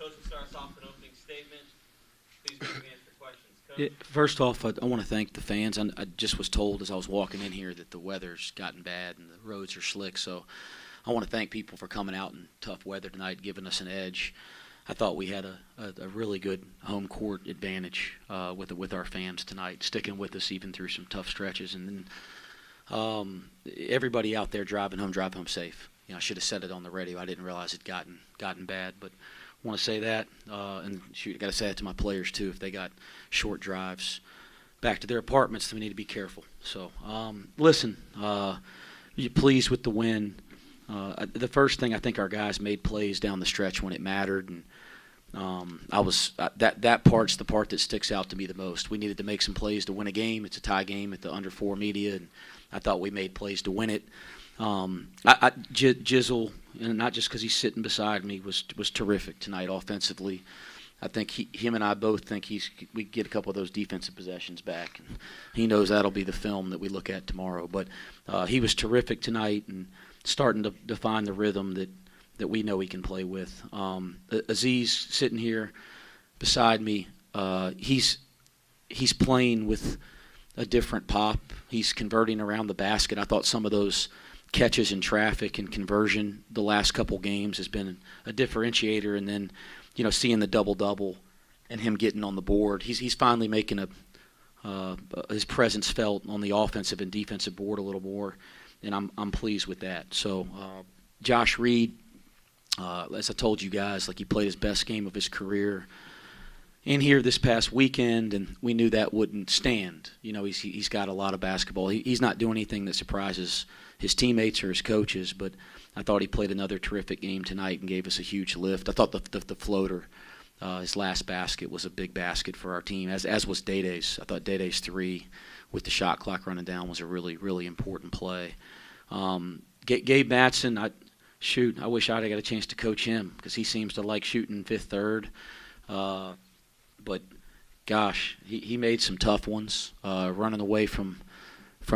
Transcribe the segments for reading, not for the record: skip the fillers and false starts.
Coach will start us off with an opening statement. Please raise your hands for questions. Coach? Yeah, first off, I want to thank the fans. I just was told as I was walking in here that the weather's gotten bad and the roads are slick, so I want to thank people for coming out in tough weather tonight, giving us an edge. I thought we had a really good home court advantage with our fans tonight, sticking with us even through some tough stretches. And then everybody out there drive home safe. You know, I should have said it on the radio. I didn't realize it gotten bad, but I want to say that. And shoot, I got to say that to my players too. If they got short drives back to their apartments, then we need to be careful. So listen, you're pleased with the win. The first thing, I think our guys made plays down the stretch when it mattered, and that part's the part that sticks out to me the most. We needed to make some plays to win a game. It's a tie game at the under 4 media, and I thought we made plays to win it. Jizzle, and not just because he's sitting beside me, was terrific tonight offensively. I think him and I both think we get a couple of those defensive possessions back. And he knows that'll be the film that we look at tomorrow. But he was terrific tonight and starting to find the rhythm that we know he can play with. Aziz sitting here beside me, he's playing with a different pop. He's converting around the basket. I thought some of those catches in traffic and conversion the last couple games has been a differentiator. And then, you know, seeing the double-double and him getting on the board, he's finally making his presence felt on the offensive and defensive board a little more, and I'm pleased with that. So Josh Reed, as I told you guys, like, he played his best game of his career in here this past weekend, and we knew that wouldn't stand. You know, he's got a lot of basketball. He's not doing anything that surprises his teammates or his coaches, but I thought he played another terrific game tonight and gave us a huge lift. I thought the floater, his last basket, was a big basket for our team, as was Day-Day's. I thought Day-Day's three with the shot clock running down was a really, really important play. Gabe Matson, I wish I'd have got a chance to coach him because he seems to like shooting fifth, third. But, gosh, he made some tough ones, running away from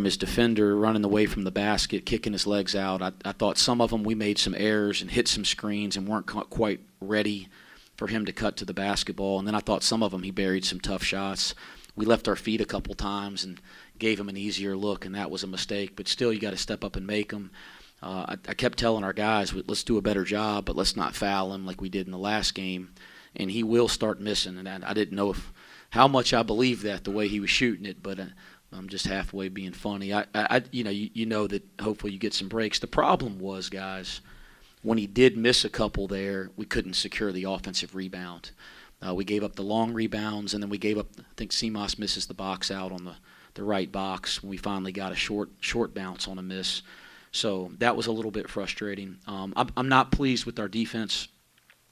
his defender, running away from the basket, kicking his legs out. I thought some of them we made some errors and hit some screens and weren't quite ready for him to cut to the basketball. And then I thought some of them he buried some tough shots. We left our feet a couple times and gave him an easier look, and that was a mistake. But still, you got to step up and make them. I kept telling our guys, let's do a better job, but let's not foul him like we did in the last game. And he will start missing. And I didn't know how much I believed that the way he was shooting it, but I'm just halfway being funny. You know that hopefully you get some breaks. The problem was, guys, when he did miss a couple there, we couldn't secure the offensive rebound. We gave up the long rebounds, and then we gave up. I think Seamoss misses the box out on the right box when we finally got a short bounce on a miss. So that was a little bit frustrating. I'm not pleased with our defense.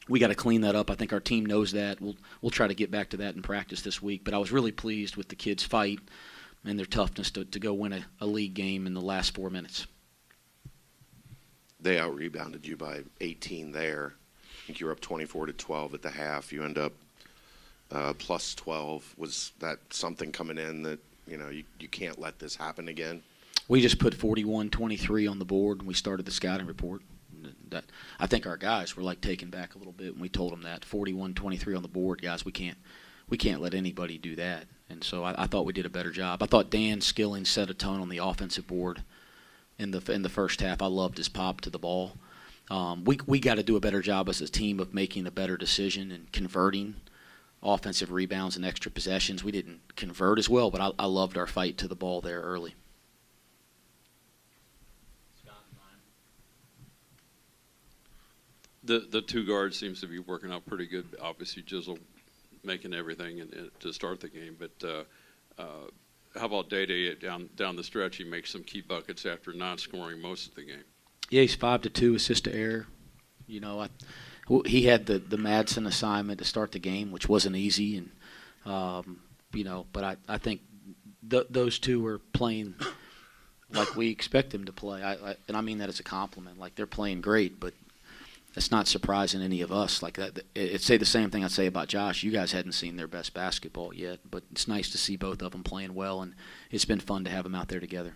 We got to clean that up. I think our team knows that. We'll try to get back to that in practice this week. But I was really pleased with the kids' fight and their toughness to go win a league game in the last 4 minutes. They out-rebounded you by 18 there. I think you were up 24-12 at the half. You end up plus 12. Was that something coming in that, you know, you can't let this happen again? We just put 41-23 on the board when we started the scouting report. I think our guys were like taken back a little bit when we told them that 41-23 on the board, guys. We can't let anybody do that. And so I thought we did a better job. I thought Dan Skilling set a tone on the offensive board in the first half. I loved his pop to the ball. We got to do a better job as a team of making a better decision and converting offensive rebounds and extra possessions. We didn't convert as well, but I loved our fight to the ball there early. The two guards seems to be working out pretty good. Obviously, Jizzle making everything to start the game. But how about Day-Day down the stretch? He makes some key buckets after not scoring most of the game. Yeah, he's 5-2 assist to error. You know, he had the Madsen assignment to start the game, which wasn't easy, and you know, but I think those two are playing like we expect them to play. And I mean that as a compliment. Like, they're playing great, but it's not surprising any of us. Like that, it'd say the same thing I'd say about Josh. You guys hadn't seen their best basketball yet, but it's nice to see both of them playing well, and it's been fun to have them out there together.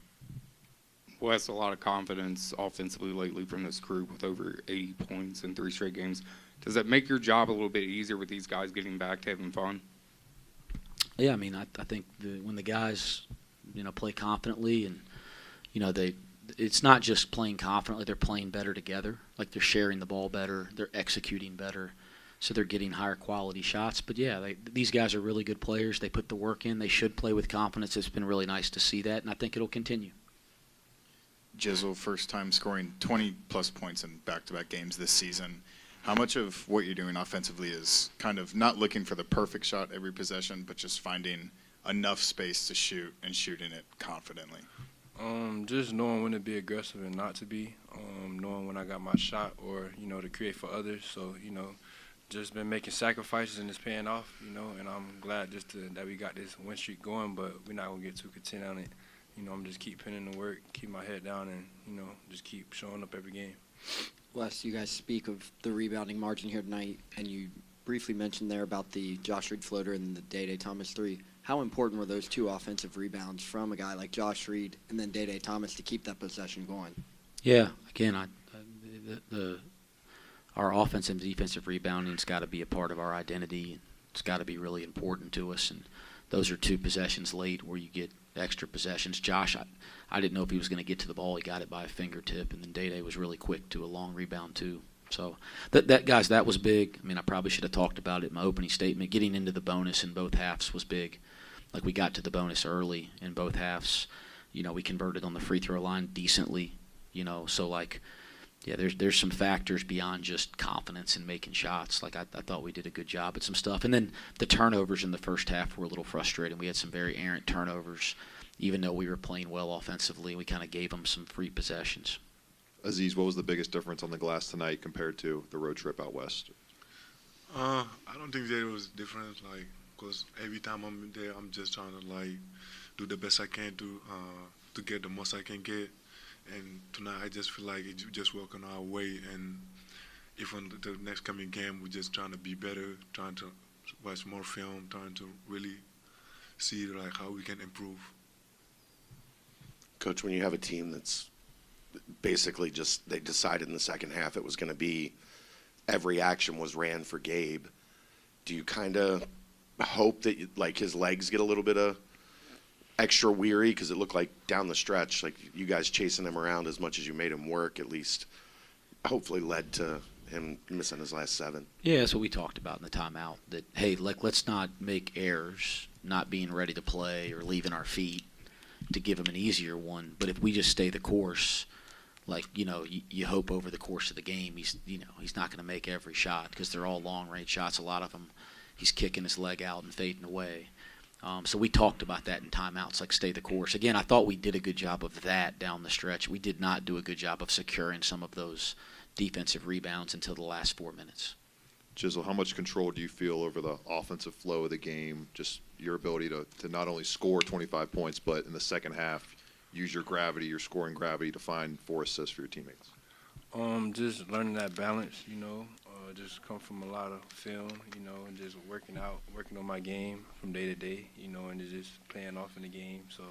Wes, a lot of confidence offensively lately from this group with over 80 points in 3 straight games. Does that make your job a little bit easier with these guys getting back to having fun? Yeah, I mean, I think when the guys, play confidently and, it's not just playing confidently, they're playing better together. Like they're sharing the ball better, they're executing better, so they're getting higher quality shots. But yeah, these guys are really good players. They put the work in. They should play with confidence. It's been really nice to see that, and I think it'll continue. Jizzle, first time scoring 20-plus points in back-to-back games this season. How much of what you're doing offensively is kind of not looking for the perfect shot every possession, but just finding enough space to shoot and shooting it confidently? Just knowing when to be aggressive and not to be, knowing when I got my shot or, to create for others. So, just been making sacrifices and it's paying off, and I'm glad that we got this win streak going, but we're not going to get too content on it. I'm just keep putting in the work, keep my head down, and, just keep showing up every game. Wes, you guys speak of the rebounding margin here tonight, and you briefly mentioned there about the Josh Reed floater and the Day-Day Thomas three. How important were those two offensive rebounds from a guy like Josh Reed and then Day-Day Thomas to keep that possession going? Yeah, again, our offensive and defensive rebounding's got to be a part of our identity. It's got to be really important to us, and those are two possessions late where you get extra possessions. Josh, I didn't know if he was going to get to the ball. He got it by a fingertip, and then Day-Day was really quick to a long rebound too. So that was big. I mean, I probably should have talked about it in my opening statement. Getting into the bonus in both halves was big. Like we got to the bonus early in both halves. We converted on the free throw line decently. So like, yeah, there's some factors beyond just confidence in making shots. Like I thought we did a good job at some stuff. And then the turnovers in the first half were a little frustrating. We had some very errant turnovers. Even though we were playing well offensively, we kind of gave them some free possessions. Aziz, what was the biggest difference on the glass tonight compared to the road trip out west? I don't think that it was different, because every time I'm there, I'm just trying to, do the best I can to get the most I can get. And tonight, I just feel like it's just working our way. And if on the next coming game, we're just trying to be better, trying to watch more film, trying to really see, how we can improve. Coach, when you have a team that's basically they decided in the second half it was going to be every action was ran for Gabe, do you kind of hope that his legs get a little bit of extra weary? Because it looked like down the stretch, you guys chasing him around as much as you made him work, at least hopefully led to him missing his last 7. Yeah, that's what we talked about in the timeout, that, hey, let's not make errors, not being ready to play or leaving our feet to give him an easier one. But if we just stay the course, you hope over the course of the game he's not going to make every shot because they're all long-range shots. A lot of them he's kicking his leg out and fading away. So we talked about that in timeouts, stay the course. Again, I thought we did a good job of that down the stretch. We did not do a good job of securing some of those defensive rebounds until the last 4 minutes. Jizzle, how much control do you feel over the offensive flow of the game, just your ability to not only score 25 points, but in the second half, use your scoring gravity to find 4 assists for your teammates? Just learning that balance, just come from a lot of film, and just working on my game from day to day, and just playing off in the game. So,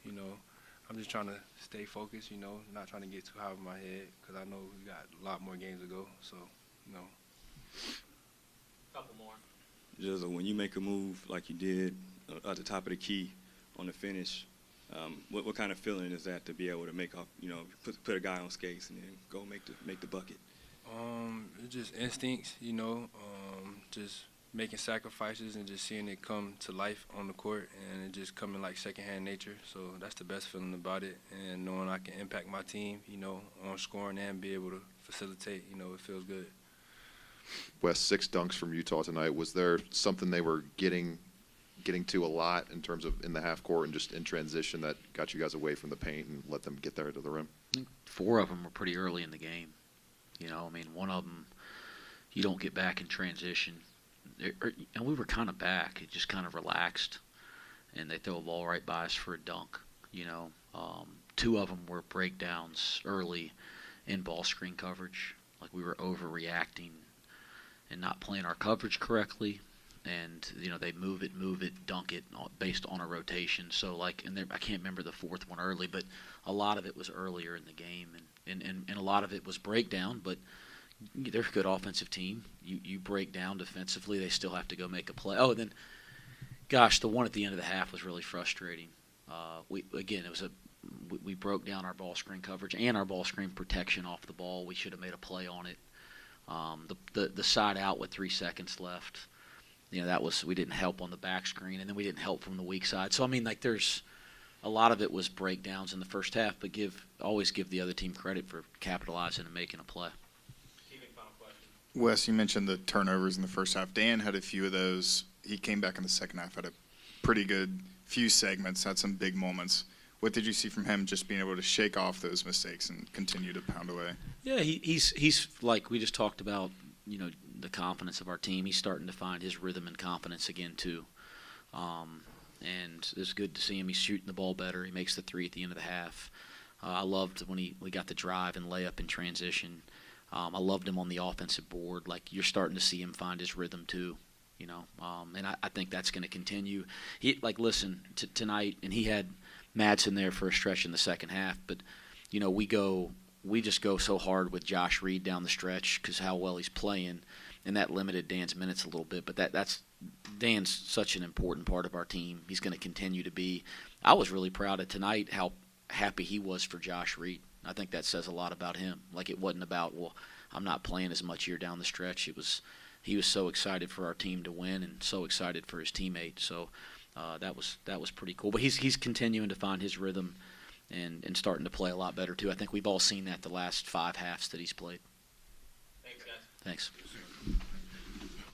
I'm just trying to stay focused, not trying to get too high over my head because I know we got a lot more games to go. So, Couple more. Just when you make a move like you did at the top of the key on the finish, what kind of feeling is that to be able to make up, put a guy on skates and then go make the bucket? It's just instincts, just making sacrifices and just seeing it come to life on the court and it just coming like secondhand nature. So that's the best feeling about it. And knowing I can impact my team, on scoring and be able to facilitate, it feels good. Wes, 6 dunks from Utah tonight. Was there something they were getting to a lot in terms of in the half court and just in transition that got you guys away from the paint and let them get there to the rim? I think 4 of them were pretty early in the game. One of them you don't get back in transition. And we were kind of back. It just kind of relaxed, and they throw a ball right by us for a dunk. 2 of them were breakdowns early in ball screen coverage. We were overreacting and not playing our coverage correctly. And, they move it, dunk it based on a rotation. So, I can't remember the 4th one early, but a lot of it was earlier in the game. And a lot of it was breakdown, but they're a good offensive team. You break down defensively, they still have to go make a play. Oh, and then, gosh, the one at the end of the half was really frustrating. We broke down our ball screen coverage and our ball screen protection off the ball. We should have made a play on it. The side out with 3 seconds left, we didn't help on the back screen, and then we didn't help from the weak side. So there's a lot of it was breakdowns in the first half, but always give the other team credit for capitalizing and making a play. Final question. Wes, you mentioned the turnovers in the first half. Dan had a few of those. He came back in the second half, had a pretty good few segments, had some big moments. What did you see from him just being able to shake off those mistakes and continue to pound away? Yeah, he's like we just talked about, the confidence of our team. He's starting to find his rhythm and confidence again too. And it's good to see him. He's shooting the ball better. He makes the 3 at the end of the half. I loved when we got the drive and layup in transition. I loved him on the offensive board. Like, you're starting to see him find his rhythm too, and I think that's going to continue. Tonight, and he had Madsen there for a stretch in the second half, but we just go so hard with Josh Reed down the stretch because how well he's playing, and that limited Dan's minutes a little bit. But that's Dan's such an important part of our team. He's going to continue to be. I was really proud of tonight how happy he was for Josh Reed. I think that says a lot about him. Like, it wasn't about, well, I'm not playing as much here down the stretch. He was so excited for our team to win and so excited for his teammate. So that was pretty cool. But he's continuing to find his rhythm and starting to play a lot better too. I think we've all seen that the last 5 halves that he's played. Thanks, guys. Thanks.